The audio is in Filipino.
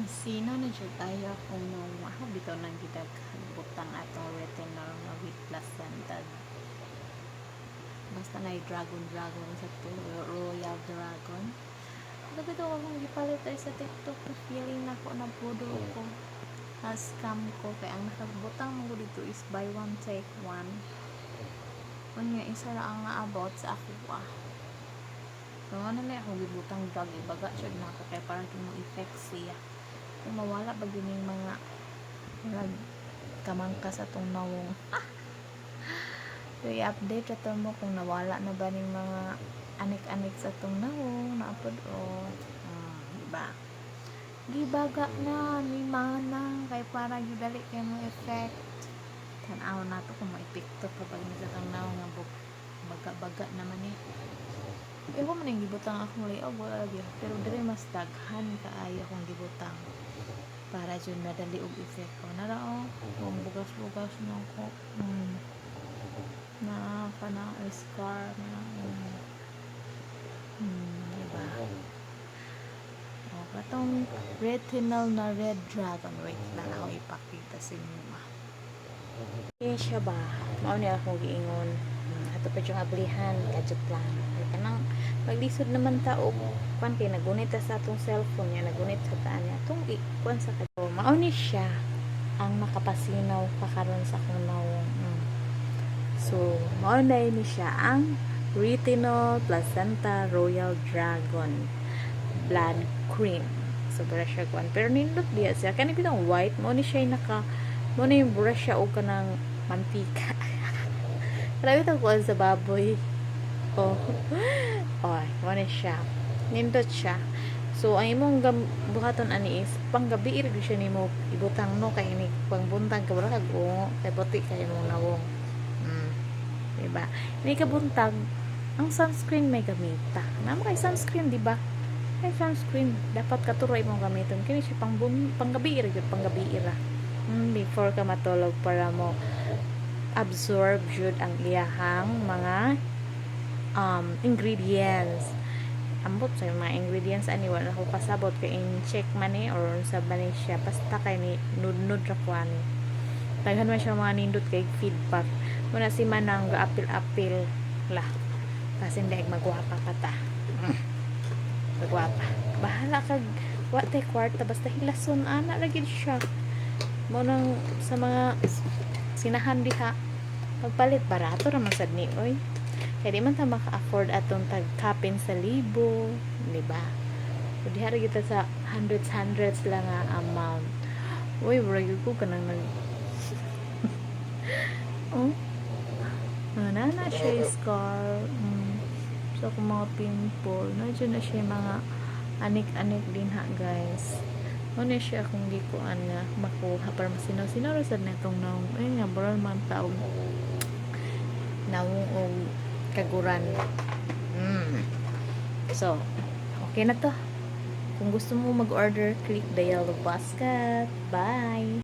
Sino na jud ayaw kung ako bitaw nang gidaghan butang atong retinol nga with placenta. Basta na dragon sa to, royal dragon. Bitaw akong gipalit ay sa TikTok, feeling na ko na pudo ko. Na scam ko kay ang nakabutang mo dito is buy one take one. Unya isa ra ang naabot sa ako kung ano na akong gibutang drug ibaga siya na ako kay parang kung effect siya kung mawala ba yun yung mga kamangka sa tong nawong so i-update ato mo kung nawala na ba ning mga anik-anik sa tong nawong naapod diba gibaga na ni manang kay para gidali kay mo effect tanaw na to kung maipikto pa pag sa tong nawong nga baga-baga naman ewan man yung gibutang ako muli wala lagi pero dire mas daghan kaayo akong gibutang para dyan madali og effect ko nara kung bugas-bugas na ko na kanang scar na diba katong retinal na red dragon wait lang ako ipakita sa inyo siya ba mao ni akong giingon ato pa yung ablihan gadget lang kanang paglisod naman tao kwan kay nagunit sa atong cellphone niya nagunit sa taan niya atong kwan sa kadto mao ni siya ang nakapasinaw kakaron sa akong nawong so mao na ni siya ang retinol placenta royal dragon blood cream so brush siya kwan pero nindot diya siya kani bitong white mao ni siya mo na yung brush siya o kanang mantika grabe ito ko sa baboy mo na siya nindot siya so ang imong buhaton ani is panggabi irig siya nimo ibutang no kay ini pangbuntag ka wala kag kay puti kay imong nawong diba ini kabuntag ang sunscreen may gamita namo kay sunscreen diba kay sunscreen dapat katuroy mong gamiton kini siya panggabi irig panggabi ira before ka matulog para mo absorb jud ang iyahang mga ingredients ambot sa mga ingredients ani wala ko kasabot kay in-check man or sa bani siya basta kay ni nudnud ra kwani daghan man siya mga nindot kay feedback muna si manang gaapil-apil la kasi hindi magwapa ka ta magwapa bahala kag wa tay kwarta basta hilason ana lagi siya mo nang sa mga sinahan diha pagpalit barato ra man sad ni oy kaya di man ta maka-afford atong tagkapin sa libo diba so diha ra kita sa hundreds lang nga amount uy brag ko kanang nag na siya scar so kung mga pimple na dyan na siya mga anik-anik din ha guys ano siya kung di ko nga makuha para masinaw-sinaw rasad na itong nawong nga baral man taong nawong o kaguran so okay na to kung gusto mo mag-order click the yellow basket bye